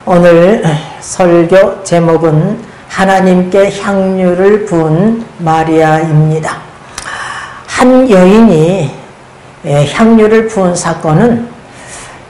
오늘 설교 제목은 하나님께 향유를 부은 마리아입니다. 한 여인이 향유를 부은 사건은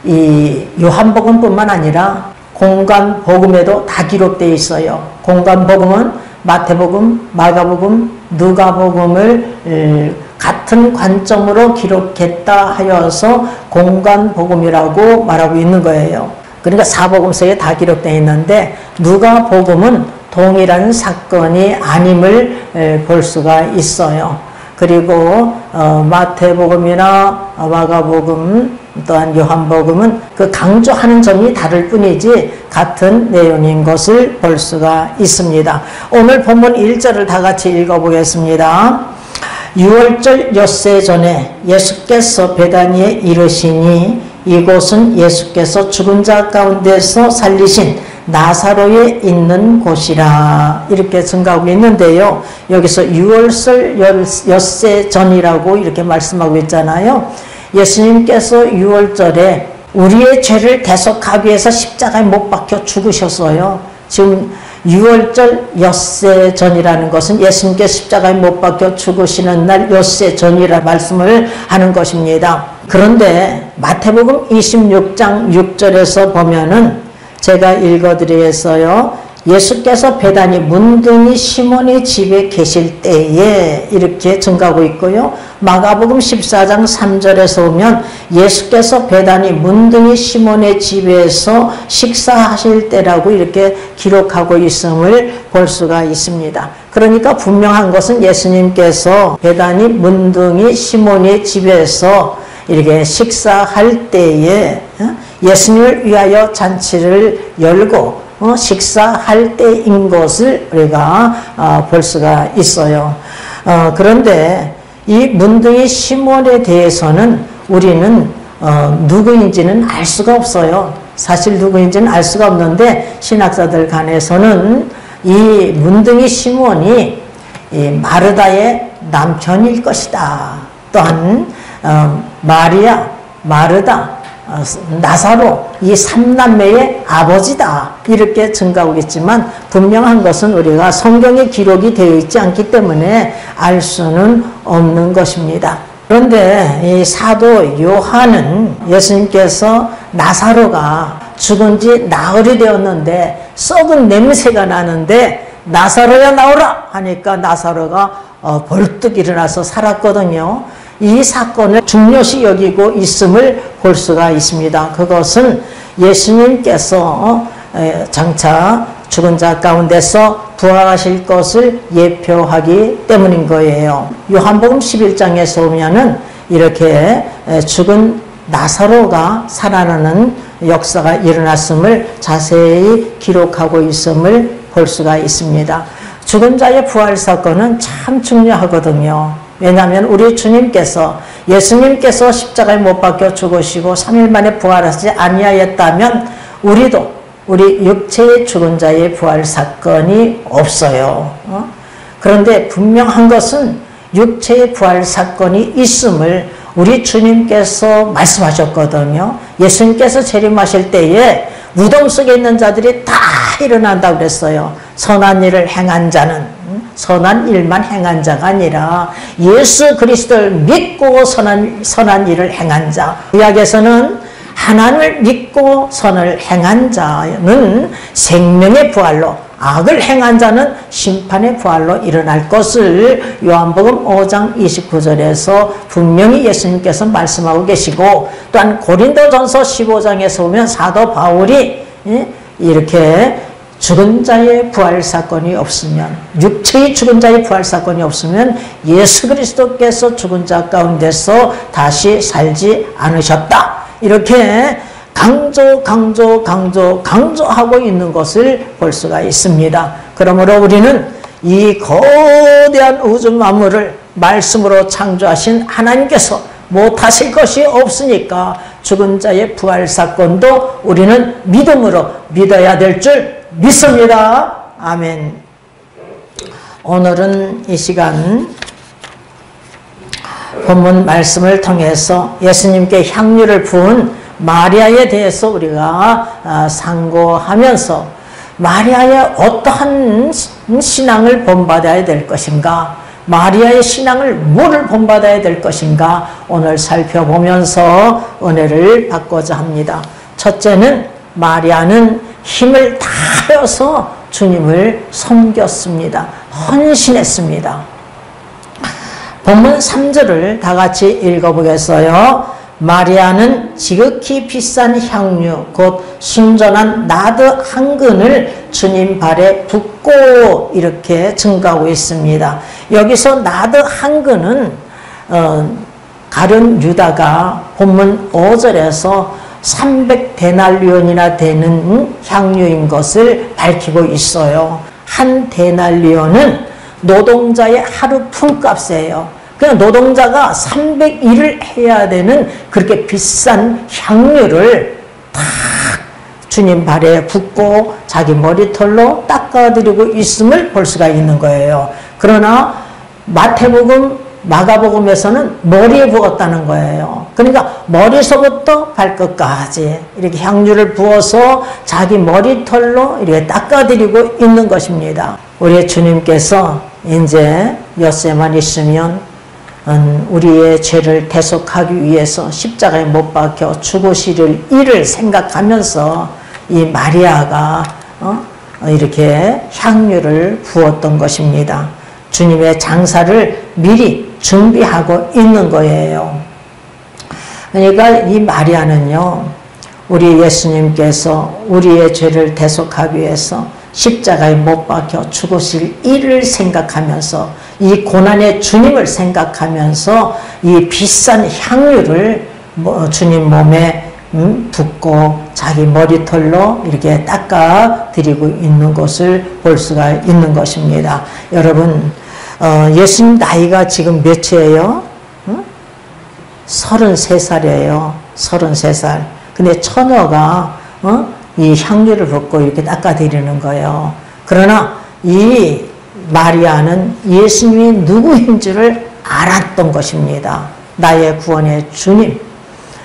이 요한복음뿐만 아니라 공관복음에도 다 기록되어 있어요. 공관복음은 마태복음, 마가복음, 누가복음을 같은 관점으로 기록했다 하여서 공관복음이라고 말하고 있는 거예요. 그러니까 사복음서에 다 기록되어 있는데 누가복음은 동일한 사건이 아님을 볼 수가 있어요. 그리고 마태복음이나 마가복음 또한 요한복음은 그 강조하는 점이 다를 뿐이지 같은 내용인 것을 볼 수가 있습니다. 오늘 본문 1절을 다 같이 읽어보겠습니다. 6월절 엿새 전에 예수께서 베다니에 이르시니 이곳은 예수께서 죽은 자 가운데서 살리신 나사로에 있는 곳이라 이렇게 증가하고 있는데요. 여기서 6월절 엿새 전이라고 이렇게 말씀하고 있잖아요. 예수님께서 6월절에 우리의 죄를 대속하기 위해서 십자가에 못 박혀 죽으셨어요. 지금 6월절 엿새 전이라는 것은 예수님께서 십자가에 못 박혀 죽으시는 날 엿새 전이라 말씀을 하는 것입니다. 그런데 마태복음 26장 6절에서 보면은 제가 읽어드리겠어요. 예수께서 베다니 문둥이 시몬의 집에 계실 때에 이렇게 증가하고 있고요. 마가복음 14장 3절에서 보면 예수께서 베다니 문둥이 시몬의 집에서 식사하실 때라고 이렇게 기록하고 있음을 볼 수가 있습니다. 그러니까 분명한 것은 예수님께서 베다니 문둥이 시몬의 집에서 이렇게 식사할 때에 예수님을 위하여 잔치를 열고 식사할 때인 것을 우리가 볼 수가 있어요. 그런데 이 문둥이 시몬에 대해서는 우리는 누구인지는 알 수가 없어요. 사실 누구인지는 알 수가 없는데 신학자들 간에서는 이 문둥이 시몬이 이 마르다의 남편일 것이다. 또한 마리아, 마르다, 나사로 이 삼남매의 아버지다 이렇게 증가하고 있지만 분명한 것은 우리가 성경에 기록이 되어 있지 않기 때문에 알 수는 없는 것입니다. 그런데 이 사도 요한은 예수님께서 나사로가 죽은 지 나흘이 되었는데 썩은 냄새가 나는데 나사로야 나오라 하니까 나사로가 벌떡 일어나서 살았거든요. 이 사건을 중요시 여기고 있음을 볼 수가 있습니다. 그것은 예수님께서 장차 죽은 자 가운데서 부활하실 것을 예표하기 때문인 거예요. 요한복음 11장에서 보면은 이렇게 죽은 나사로가 살아나는 역사가 일어났음을 자세히 기록하고 있음을 볼 수가 있습니다. 죽은 자의 부활 사건은 참 중요하거든요. 왜냐하면 우리 주님께서 예수님께서 십자가에 못 박혀 죽으시고 3일 만에 부활하지 아니하였다면 우리도 우리 육체의 죽은 자의 부활 사건이 없어요. 그런데 분명한 것은 육체의 부활 사건이 있음을 우리 주님께서 말씀하셨거든요. 예수님께서 재림하실 때에 무덤 속에 있는 자들이 다 일어난다고 그랬어요. 선한 일을 행한 자는 선한 일만 행한 자가 아니라 예수 그리스도를 믿고 선한 일을 행한 자. 구약에서는 하나님을 믿고 선을 행한 자는 생명의 부활로, 악을 행한 자는 심판의 부활로 일어날 것을 요한복음 5장 29절에서 분명히 예수님께서 말씀하고 계시고, 또한 고린도전서 15장에서 보면 사도 바울이 이렇게 죽은 자의 부활 사건이 없으면, 육체의 죽은 자의 부활 사건이 없으면 예수 그리스도께서 죽은 자 가운데서 다시 살지 않으셨다. 이렇게 강조하고 있는 것을 볼 수가 있습니다. 그러므로 우리는 이 거대한 우주 만물을 말씀으로 창조하신 하나님께서 못하실 것이 없으니까 죽은 자의 부활 사건도 우리는 믿음으로 믿어야 될 줄 믿습니다. 아멘. 오늘은 이 시간 본문 말씀을 통해서 예수님께 향유를 부은 마리아에 대해서 우리가 상고하면서 마리아의 어떠한 신앙을 본받아야 될 것인가, 마리아의 신앙을 뭐를 본받아야 될 것인가 오늘 살펴보면서 은혜를 받고자 합니다. 첫째는 마리아는 힘을 다해서 주님을 섬겼습니다. 헌신했습니다. 본문 3절을 다 같이 읽어보겠어요. 마리아는 지극히 비싼 향유 곧 순전한 나드 한 근을 주님 발에 붓고 이렇게 증가하고 있습니다. 여기서 나드 한 근은 가룟 유다가 본문 5절에서 300데날리온이나 되는 향유인 것을 밝히고 있어요. 한 데날리온은 노동자의 하루 품값이에요. 그냥 노동자가 300일을 해야 되는 그렇게 비싼 향유를 탁 주님 발에 붓고 자기 머리털로 닦아드리고 있음을 볼 수가 있는 거예요. 그러나 마태복음, 마가복음에서는 머리에 부었다는 거예요. 그러니까 머리서부터 발끝까지 이렇게 향유를 부어서 자기 머리털로 이렇게 닦아드리고 있는 것입니다. 우리 주님께서 이제 엿새만 있으면 우리의 죄를 대속하기 위해서 십자가에 못 박혀 죽으실 일을 생각하면서 이 마리아가 이렇게 향유를 부었던 것입니다. 주님의 장사를 미리 준비하고 있는 거예요. 그러니까 이 마리아는요, 우리 예수님께서 우리의 죄를 대속하기 위해서 십자가에 못 박혀 죽으실 일을 생각하면서 이 고난의 주님을 생각하면서 이 비싼 향유를 주님 몸에 붓고 자기 머리털로 이렇게 닦아드리고 있는 것을 볼 수가 있는 것입니다. 여러분, 예수님 나이가 지금 몇이에요? 33살이에요. 33살. 근데 처녀가 이 향유를 붓고 이렇게 닦아드리는 거예요. 그러나 이 마리아는 예수님이 누구인 줄을 알았던 것입니다. 나의 구원의 주님,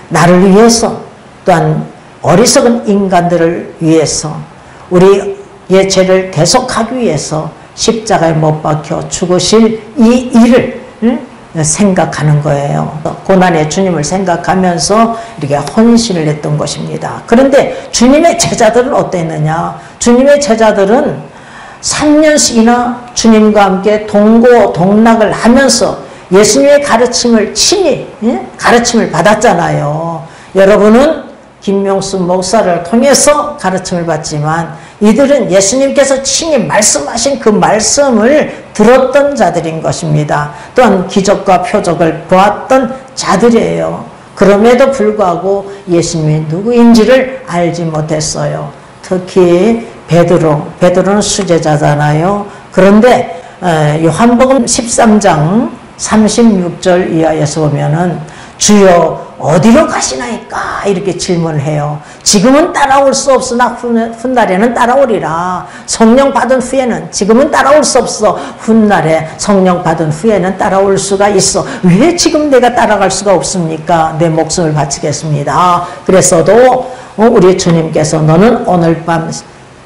나를 위해서 또한 어리석은 인간들을 위해서 우리의 죄를 대속하기 위해서 십자가에 못 박혀 죽으실 이 일을 생각하는 거예요. 고난의 주님을 생각하면서 이렇게 헌신을 했던 것입니다. 그런데 주님의 제자들은 어땠느냐? 주님의 제자들은 3년씩이나 주님과 함께 동고동락을 하면서 예수님의 가르침을 친히 가르침을 받았잖아요. 여러분은 김명수 목사를 통해서 가르침을 받지만 이들은 예수님께서 친히 말씀하신 그 말씀을 들었던 자들인 것입니다. 또한 기적과 표적을 보았던 자들이에요. 그럼에도 불구하고 예수님이 누구인지를 알지 못했어요. 특히 베드로는 수제자잖아요. 그런데 요한복음 13장 36절 이하에서 보면은 주여 어디로 가시나이까 이렇게 질문을 해요. 지금은 따라올 수 없으나 훗날에는 따라오리라. 성령 받은 후에는, 지금은 따라올 수 없어. 훗날에 성령 받은 후에는 따라올 수가 있어. 왜 지금 내가 따라갈 수가 없습니까? 내 목숨을 바치겠습니다. 그래서도 우리 주님께서 너는 오늘 밤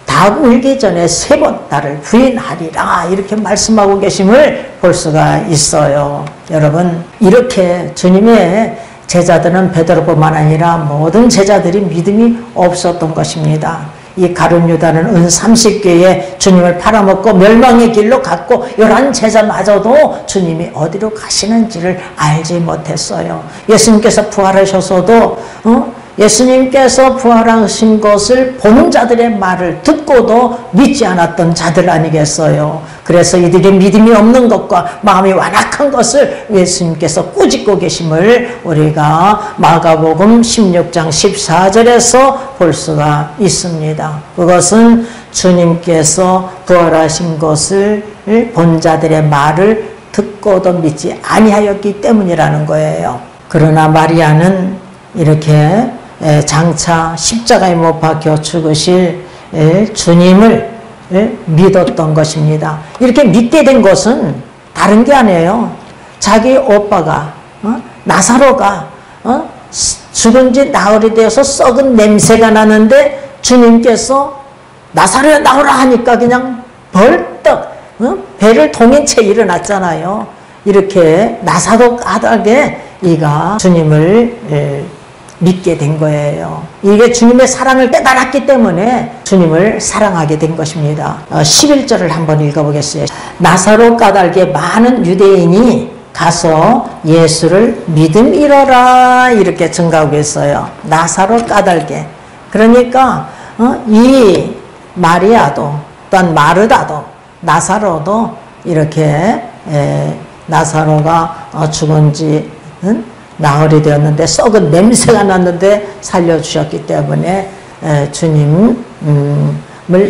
닭 울기 전에 3번 나를 부인하리라 이렇게 말씀하고 계심을 볼 수가 있어요. 여러분, 이렇게 주님의 제자들은 베드로뿐만 아니라 모든 제자들이 믿음이 없었던 것입니다. 이 가룟 유다는 은 30개의 주님을 팔아먹고 멸망의 길로 갔고 11 제자마저도 주님이 어디로 가시는지를 알지 못했어요. 예수님께서 부활하셔서도 예수님께서 부활하신 것을 본 자들의 말을 듣고도 믿지 않았던 자들 아니겠어요. 그래서 이들이 믿음이 없는 것과 마음이 완악한 것을 예수님께서 꾸짖고 계심을 우리가 마가복음 16장 14절에서 볼 수가 있습니다. 그것은 주님께서 부활하신 것을 본 자들의 말을 듣고도 믿지 아니하였기 때문이라는 거예요. 그러나 마리아는 이렇게 장차 십자가에 못 박혀 죽으실 주님을 믿었던 것입니다. 이렇게 믿게 된 것은 다른 게 아니에요. 자기 오빠가 나사로가 죽은 지 나흘이 되어서 썩은 냄새가 나는데 주님께서 나사로야 나오라 하니까 그냥 벌떡 배를 동인 채 일어났잖아요. 이렇게 나사로 까닭에 이가 주님을 믿게 된 거예요. 이게 주님의 사랑을 깨달았기 때문에 주님을 사랑하게 된 것입니다. 11절을 한번 읽어보겠어요. 나사로 까닭에 많은 유대인이 가서 예수를 믿음이러라 이렇게 증가하고 있어요. 나사로 까닭에. 그러니까 이 마리아도 또한 마르다도 나사로도 이렇게 나사로가 죽은 지 나흘이 되었는데 썩은 냄새가 났는데 살려주셨기 때문에 주님을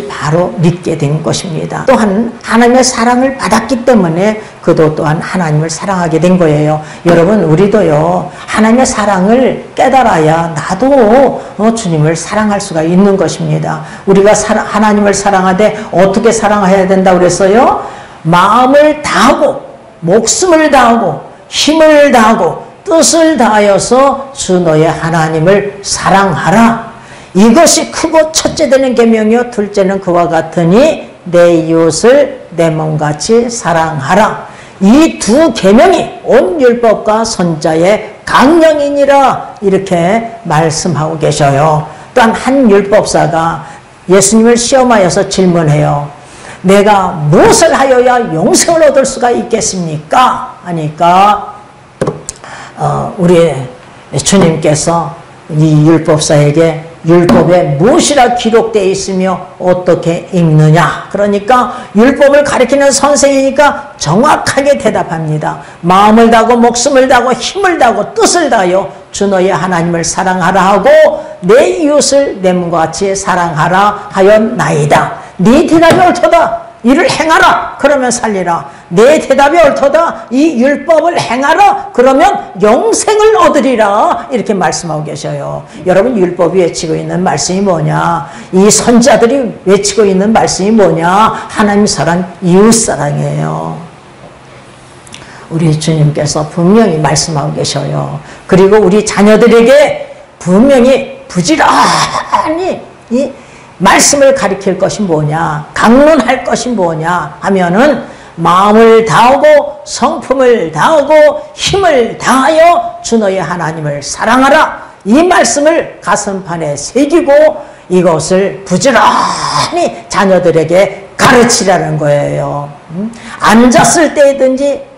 바로 믿게 된 것입니다. 또한 하나님의 사랑을 받았기 때문에 그도 또한 하나님을 사랑하게 된 거예요. 여러분 우리도요 하나님의 사랑을 깨달아야 나도 주님을 사랑할 수가 있는 것입니다. 우리가 하나님을 사랑하되 어떻게 사랑해야 된다고 그랬어요? 마음을 다하고 목숨을 다하고 힘을 다하고 뜻을 다하여서 주 너의 하나님을 사랑하라. 이것이 크고 첫째 되는 계명이요 둘째는 그와 같으니 내 이웃을 내 몸같이 사랑하라. 이 두 계명이 온 율법과 선자의 강령이니라 이렇게 말씀하고 계셔요. 또한 한 율법사가 예수님을 시험하여서 질문해요. 내가 무엇을 하여야 영생을 얻을 수가 있겠습니까? 하니까 우리 주님께서 이 율법사에게 율법에 무엇이라 기록되어 있으며 어떻게 읽느냐. 그러니까 율법을 가리키는 선생이니까 정확하게 대답합니다. 마음을 다하고 목숨을 다하고 힘을 다하고 뜻을 다하여 주 너의 하나님을 사랑하라 하고 내 이웃을 내 몸과 같이 사랑하라 하였나이다. 네 대답이 옳도다. 이를 행하라. 그러면 살리라. 내 대답이 옳도다. 이 율법을 행하라. 그러면 영생을 얻으리라. 이렇게 말씀하고 계셔요. 여러분 율법이 외치고 있는 말씀이 뭐냐? 이 선자들이 외치고 있는 말씀이 뭐냐? 하나님 사랑, 이웃 사랑이에요. 우리 주님께서 분명히 말씀하고 계셔요. 그리고 우리 자녀들에게 분명히 부지런히 이 말씀을 가리킬 것이 뭐냐, 강론할 것이 뭐냐 하면은 마음을 다하고 성품을 다하고 힘을 다하여 주 너의 하나님을 사랑하라. 이 말씀을 가슴판에 새기고 이것을 부지런히 자녀들에게 가르치라는 거예요. 앉았을 때든지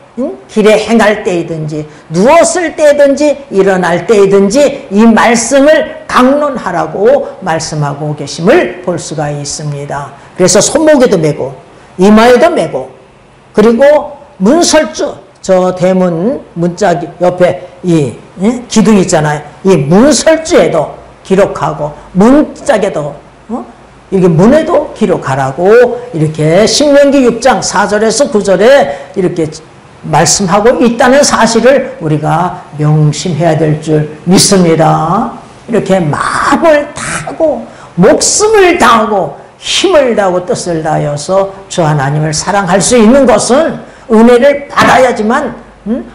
길에 행할 때이든지 누웠을 때든지 일어날 때이든지 이 말씀을 강론하라고 말씀하고 계심을 볼 수가 있습니다. 그래서 손목에도 메고 이마에도 메고 그리고 문설주 저 대문 문짝 옆에 이 기둥 있잖아요. 이 문설주에도 기록하고 문짝에도 이게 문에도 기록하라고 이렇게 신명기 6장 4절에서 9절에 이렇게 말씀하고 있다는 사실을 우리가 명심해야 될 줄 믿습니다. 이렇게 마음을 다하고 목숨을 다하고 힘을 다하고 뜻을 다하여서 주 하나님을 사랑할 수 있는 것은 은혜를 받아야지만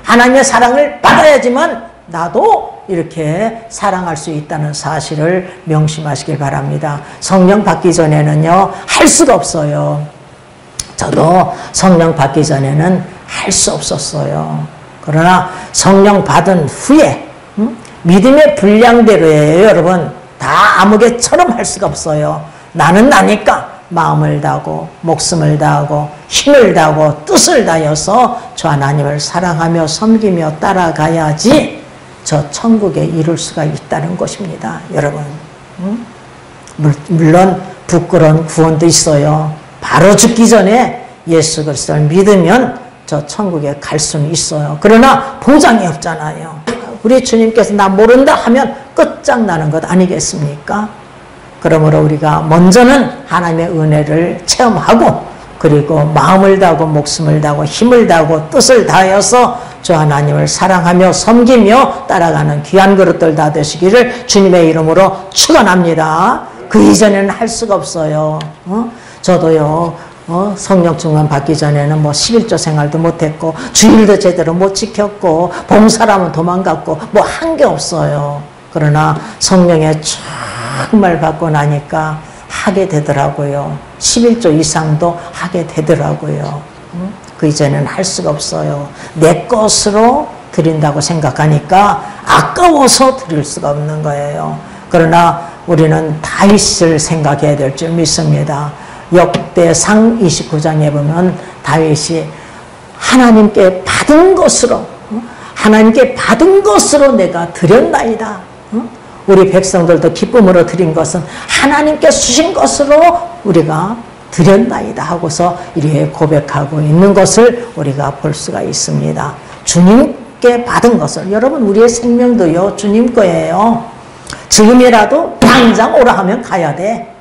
하나님의 사랑을 받아야지만 나도 이렇게 사랑할 수 있다는 사실을 명심하시길 바랍니다. 성령 받기 전에는요 할 수가 없어요. 저도 성령 받기 전에는 할 수 없었어요. 그러나 성령 받은 후에 믿음의 분량대로예요. 여러분 다 아무개처럼 할 수가 없어요. 나는 나니까 마음을 다하고 목숨을 다하고 힘을 다하고 뜻을 다하여서 주 하나님을 사랑하며 섬기며 따라가야지 저 천국에 이룰 수가 있다는 것입니다. 여러분 물론 부끄러운 구원도 있어요. 바로 죽기 전에 예수 그리스도를 믿으면 저 천국에 갈 수는 있어요. 그러나 보장이 없잖아요. 우리 주님께서 나 모른다 하면 끝장나는 것 아니겠습니까? 그러므로 우리가 먼저는 하나님의 은혜를 체험하고 그리고 마음을 다하고 목숨을 다하고 힘을 다하고 뜻을 다하여서 주 하나님을 사랑하며 섬기며 따라가는 귀한 그릇들 다 되시기를 주님의 이름으로 축원합니다. 그 이전에는 할 수가 없어요. 저도요 성령 충만 받기 전에는 뭐 11조 생활도 못했고 주일도 제대로 못 지켰고 봉사라면 도망갔고 뭐 한 게 없어요. 그러나 성령의 정말 받고 나니까 하게 되더라고요. 11조 이상도 하게 되더라고요. 그 이제는 할 수가 없어요. 내 것으로 드린다고 생각하니까 아까워서 드릴 수가 없는 거예요. 그러나 우리는 다윗을 생각해야 될 줄 믿습니다. 역대상 29장에 보면 다윗이 하나님께 받은 것으로 내가 드렸나이다. 우리 백성들도 기쁨으로 드린 것은 하나님께 주신 것으로 우리가 드렸나이다 하고서 이렇게 고백하고 있는 것을 우리가 볼 수가 있습니다. 주님께 받은 것을, 여러분 우리의 생명도요 주님 거예요. 지금이라도 당장 오라 하면 가야 돼.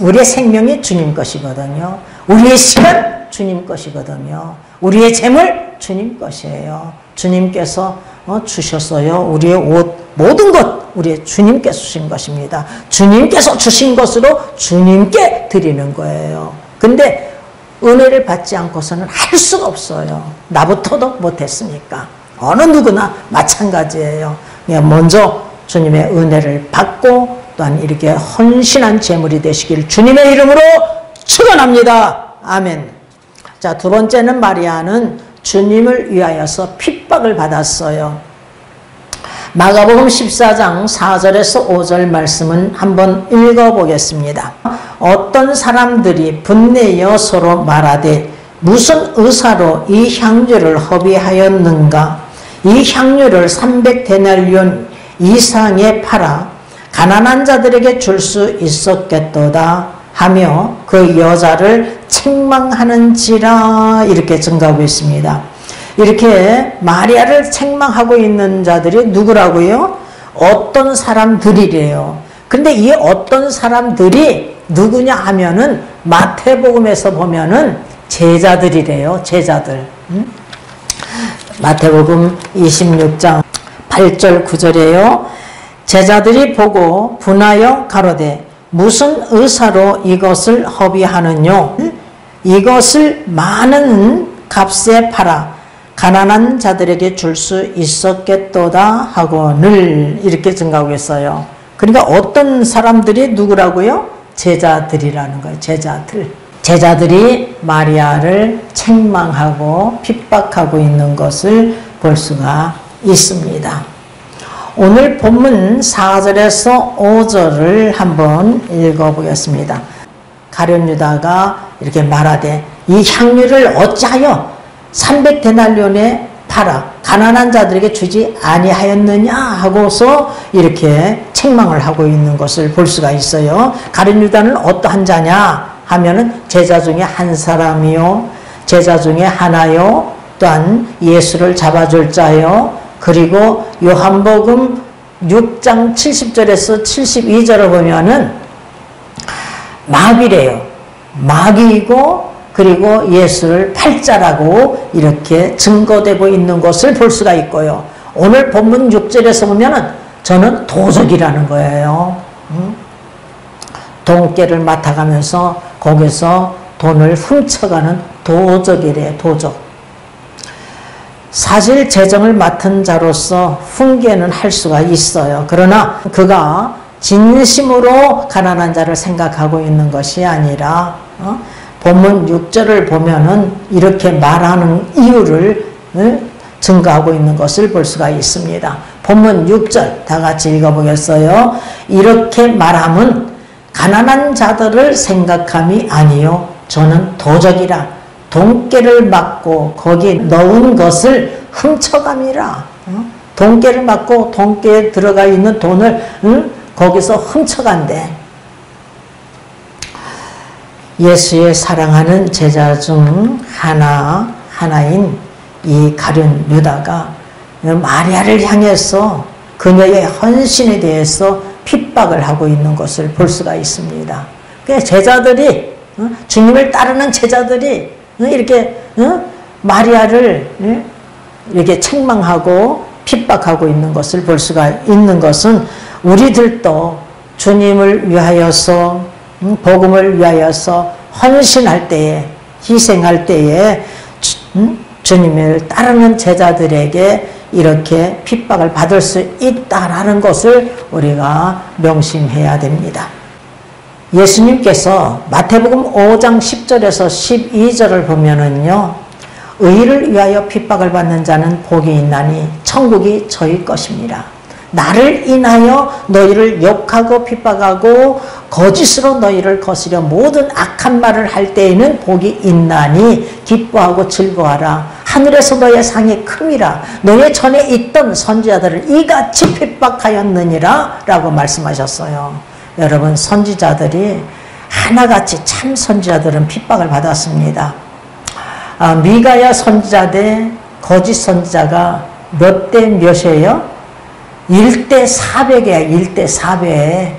우리의 생명이 주님 것이거든요. 우리의 시간 주님 것이거든요. 우리의 재물 주님 것이에요. 주님께서 주셨어요. 우리의 옷, 모든 것 우리의 주님께서 주신 것입니다. 주님께서 주신 것으로 주님께 드리는 거예요. 근데 은혜를 받지 않고서는 할 수가 없어요. 나부터도 못했으니까. 어느 누구나 마찬가지예요. 먼저 주님의 은혜를 받고 또한 이렇게 헌신한 제물이 되시길 주님의 이름으로 축원합니다. 아멘. 자, 두 번째는 마리아는 주님을 위하여서 핍박을 받았어요. 마가복음 14장 4절에서 5절 말씀은 한번 읽어보겠습니다. 어떤 사람들이 분내어 서로 말하되 무슨 의사로 이 향유를 허비하였는가? 이 향유를 300데나리온 이상에 팔아 가난한 자들에게 줄 수 있었겠도다 하며 그 여자를 책망하는지라 이렇게 증가하고 있습니다. 이렇게 마리아를 책망하고 있는 자들이 누구라고요? 어떤 사람들이래요. 근데 이 어떤 사람들이 누구냐 하면은 마태복음에서 보면은 제자들이래요. 제자들. 마태복음 26장 8절 9절이에요. 제자들이 보고 분하여 가로되 무슨 의사로 이것을 허비하느뇨? 이것을 많은 값에 팔아 가난한 자들에게 줄 수 있었겠도다 하고 늘 이렇게 증가하고 있어요. 그러니까 어떤 사람들이 누구라고요? 제자들이라는 거예요. 제자들. 제자들이 마리아를 책망하고 핍박하고 있는 것을 볼 수가 있습니다. 오늘 본문 4절에서 5절을 한번 읽어보겠습니다. 가룟 유다가 이렇게 말하되 이 향유를 어찌하여 300데나리온에 팔아 가난한 자들에게 주지 아니하였느냐 하고서 이렇게 책망을 하고 있는 것을 볼 수가 있어요. 가룟 유다는 어떠한 자냐 하면은 제자 중에 한 사람이요, 제자 중에 하나요, 또한 예수를 잡아줄 자요, 그리고 요한복음 6장 70절에서 72절을 보면은 마귀래요. 마귀이고 그리고 예수를 팔자라고 이렇게 증거되고 있는 것을 볼 수가 있고요. 오늘 본문 6절에서 보면은 저는 도적이라는 거예요. 돈깨를 맡아가면서 거기서 돈을 훔쳐가는 도적이래요. 도적. 사실 재정을 맡은 자로서 훈계는 할 수가 있어요. 그러나 그가 진심으로 가난한 자를 생각하고 있는 것이 아니라 본문 6절을 보면은 이렇게 말하는 이유를 증거하고 있는 것을 볼 수가 있습니다. 본문 6절 다 같이 읽어보겠어요. 이렇게 말함은 가난한 자들을 생각함이 아니요 저는 도적이라 돈깨를 맞고 거기에 넣은 것을 훔쳐감이라. 돈깨를 맞고 돈깨에 들어가 있는 돈을 거기서 훔쳐간대. 예수의 사랑하는 제자 중 하나인 이 가룟 유다가 마리아를 향해서 그녀의 헌신에 대해서 핍박을 하고 있는 것을 볼 수가 있습니다. 그러니까 제자들이 주님을 따르는 제자들이 이렇게 마리아를 이렇게 책망하고 핍박하고 있는 것을 볼 수가 있는 것은 우리들도 주님을 위하여서 복음을 위하여서 헌신할 때에, 희생할 때에 주님을 따르는 제자들에게 이렇게 핍박을 받을 수 있다라는 것을 우리가 명심해야 됩니다. 예수님께서 마태복음 5장 10절에서 12절을 보면은요, 의를 위하여 핍박을 받는 자는 복이 있나니 천국이 저희 것입니다. 나를 인하여 너희를 욕하고 핍박하고 거짓으로 너희를 거스려 모든 악한 말을 할 때에는 복이 있나니 기뻐하고 즐거워하라. 하늘에서 너의 상이 큼이라. 너희 전에 있던 선지자들을 이같이 핍박하였느니라 라고 말씀하셨어요. 여러분, 선지자들이 하나같이 참 선지자들은 핍박을 받았습니다. 미가야 선지자 대 거짓 선지자가 몇 대 몇이에요? 1대 400이야. 1대 400.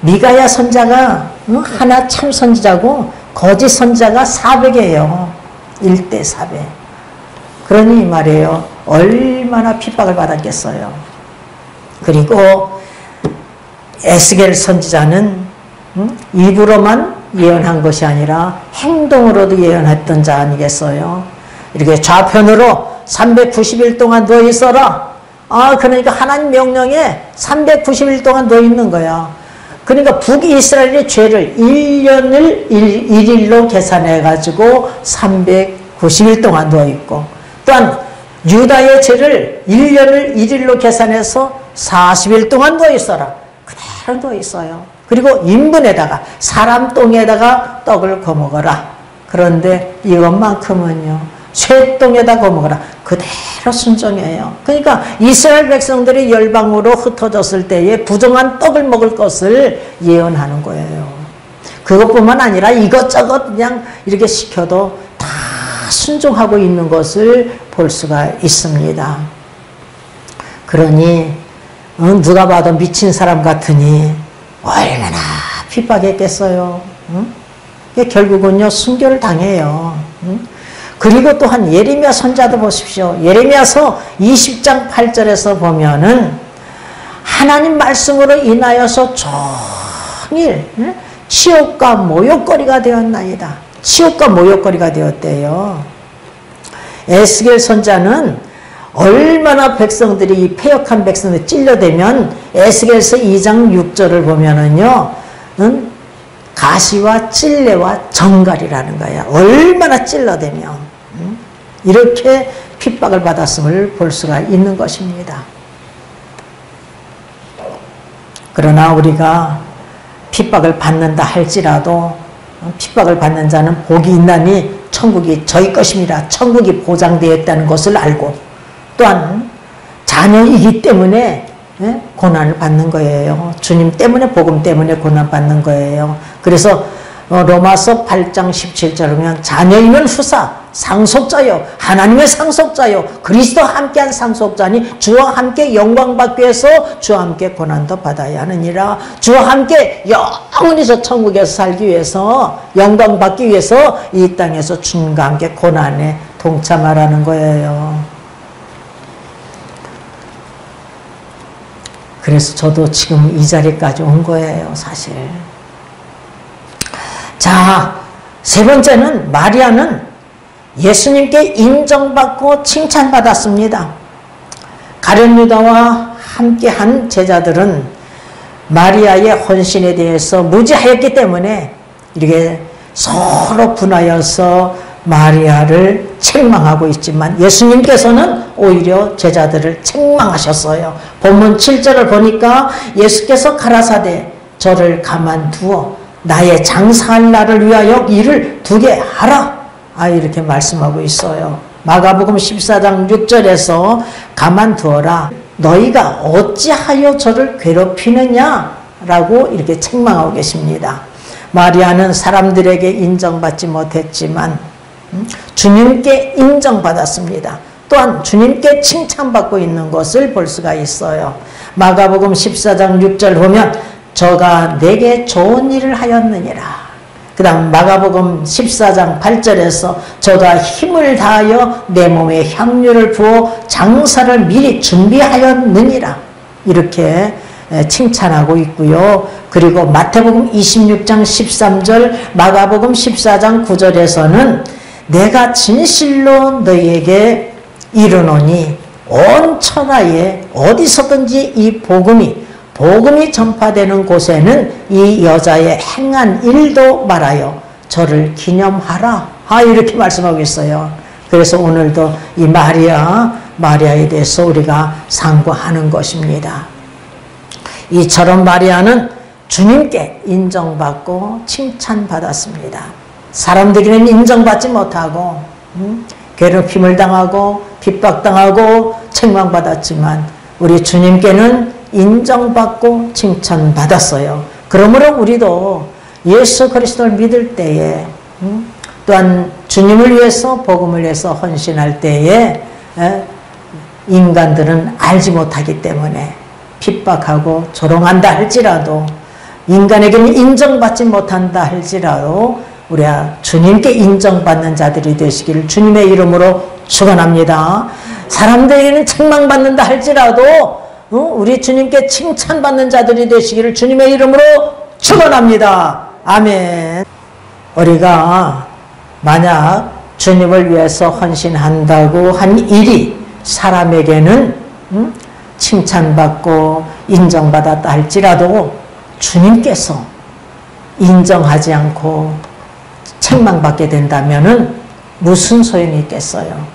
미가야 선지자가 하나 참 선지자고 거짓 선지자가 400이에요. 1대 400. 그러니 말이에요. 얼마나 핍박을 받았겠어요. 그리고 에스겔 선지자는 입으로만 예언한 것이 아니라 행동으로도 예언했던 자 아니겠어요? 이렇게 좌편으로 390일 동안 누워 있어라. 그러니까 하나님 명령에 390일 동안 누워 있는 거야. 그러니까 북이스라엘의 죄를 1년을 1일로 계산해가지고 390일 동안 누워 있고, 또한 유다의 죄를 1년을 1일로 계산해서 40일 동안 누워 있어라. 그대로 누워 있어요. 그리고 인분에다가 사람 똥에다가 떡을 거먹어라. 그런데 이것만큼은요, 쇠똥에다 거먹어라. 그대로 순종해요. 그러니까 이스라엘 백성들이 열방으로 흩어졌을 때에 부정한 떡을 먹을 것을 예언하는 거예요. 그것뿐만 아니라 이것저것 그냥 이렇게 시켜도 다 순종하고 있는 것을 볼 수가 있습니다. 그러니 누가 봐도 미친 사람 같으니 얼마나 핍박했겠어요. 결국은요, 순교를 당해요. 그리고 또한 예레미야 선지자도 보십시오. 예레미야서 20장 8절에서 보면은 하나님 말씀으로 인하여서 종일 치욕과 모욕거리가 되었나이다. 치욕과 모욕거리가 되었대요. 에스겔 선지자는 얼마나 백성들이, 이 패역한 백성들이 찔려대면 에스겔서 2장 6절을 보면은요, 가시와 찔레와 정갈이라는 거야. 얼마나 찔러대면 이렇게 핍박을 받았음을 볼 수가 있는 것입니다. 그러나 우리가 핍박을 받는다 할지라도 핍박을 받는 자는 복이 있나니 천국이 저희 것입니다. 천국이 보장되어 있다는 것을 알고, 또한 자녀이기 때문에 고난을 받는 거예요. 주님 때문에, 복음 때문에 고난받는 거예요. 그래서 로마서 8장 17절을 보면 자녀이면 후사, 상속자요, 하나님의 상속자요, 그리스도와 함께한 상속자니 주와 함께 영광 받기 위해서 주와 함께 고난도 받아야 하느니라. 주와 함께 영원히 저 천국에서 살기 위해서, 영광 받기 위해서 이 땅에서 주님과 함께 고난에 동참하라는 거예요. 그래서 저도 지금 이 자리까지 온 거예요, 사실. 자, 세 번째는 마리아는 예수님께 인정받고 칭찬받았습니다. 가룟 유다와 함께한 제자들은 마리아의 헌신에 대해서 무지하였기 때문에 이렇게 서로 분하여서 마리아를 책망하고 있지만 예수님께서는 오히려 제자들을 책망하셨어요. 본문 7절을 보니까 예수께서 가라사대 저를 가만두어 나의 장사할 날을 위하여 일을 두게 하라. 이렇게 말씀하고 있어요. 마가복음 14장 6절에서 가만두어라. 너희가 어찌하여 저를 괴롭히느냐? 라고 이렇게 책망하고 계십니다. 마리아는 사람들에게 인정받지 못했지만 주님께 인정받았습니다. 또한 주님께 칭찬받고 있는 것을 볼 수가 있어요. 마가복음 14장 6절 보면 저가 내게 좋은 일을 하였느니라. 그 다음 마가복음 14장 8절에서 저가 힘을 다하여 내 몸에 향유를 부어 장사를 미리 준비하였느니라. 이렇게 칭찬하고 있고요. 그리고 마태복음 26장 13절, 마가복음 14장 9절에서는 내가 진실로 너희에게 이르노니 온 천하에 어디서든지 이 복음이 전파되는 곳에는 이 여자의 행한 일도 말하여 저를 기념하라. 이렇게 말씀하고 있어요. 그래서 오늘도 이 마리아에 대해서 우리가 상고하는 것입니다. 이처럼 마리아는 주님께 인정받고 칭찬받았습니다. 사람들에게는 인정받지 못하고 괴롭힘을 당하고 핍박당하고 책망받았지만 우리 주님께는 인정받고 칭찬받았어요. 그러므로 우리도 예수 그리스도를 믿을 때에 또한 주님을 위해서 복음을 위해서 헌신할 때에 인간들은 알지 못하기 때문에 핍박하고 조롱한다 할지라도 인간에게는 인정받지 못한다 할지라도 우리가 주님께 인정받는 자들이 되시기를 주님의 이름으로 축원합니다. 사람들에게는 책망받는다 할지라도 우리 주님께 칭찬받는 자들이 되시기를 주님의 이름으로 축원합니다. 아멘. 우리가 만약 주님을 위해서 헌신한다고 한 일이 사람에게는 칭찬받고 인정받았다 할지라도 주님께서 인정하지 않고 책망받게 된다면은 무슨 소용이 있겠어요?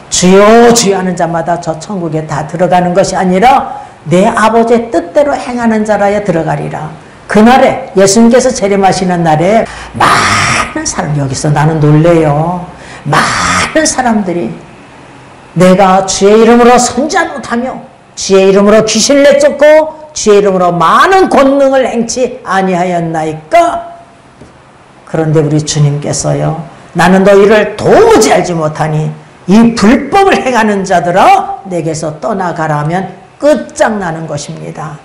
주여 주여 하는 자마다 저 천국에 다 들어가는 것이 아니라 내 아버지의 뜻대로 행하는 자라야 들어가리라. 그날에 예수님께서 재림하시는 날에 많은 사람, 여기서 나는 놀래요. 많은 사람들이 내가 주의 이름으로 선지자 못하며 주의 이름으로 귀신을 내쫓고 주의 이름으로 많은 권능을 행치 아니하였나이까? 그런데 우리 주님께서요, 나는 너희를 도무지 알지 못하니 이 불법을 행하는 자들아 내게서 떠나가라 하면 끝장나는 것입니다.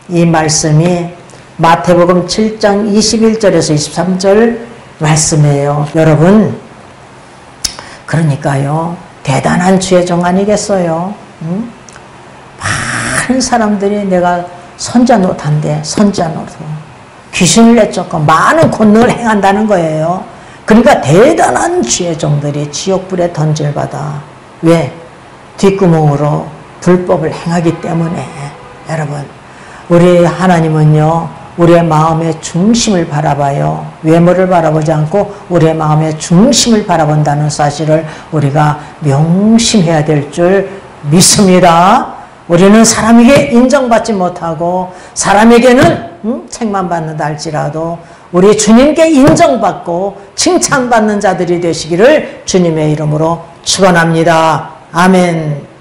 이 말씀이 마태복음 7장 21절에서 23절 말씀이에요. 여러분, 그러니까요, 대단한 주의 종 아니겠어요? 많은 사람들이 내가 선지자 노릇한데 선지자 노릇, 귀신을 내쫓고 많은 권능을 행한다는 거예요. 그러니까 대단한 주의 종들이 지옥불에 던질 받아. 왜? 뒷구멍으로 불법을 행하기 때문에. 여러분, 우리 하나님은요, 우리의 마음의 중심을 바라봐요. 외모를 바라보지 않고 우리의 마음의 중심을 바라본다는 사실을 우리가 명심해야 될 줄 믿습니다. 우리는 사람에게 인정받지 못하고 사람에게는 책망받는다 할지라도 우리 주님께 인정받고 칭찬받는 자들이 되시기를 주님의 이름으로 축원합니다. 아멘.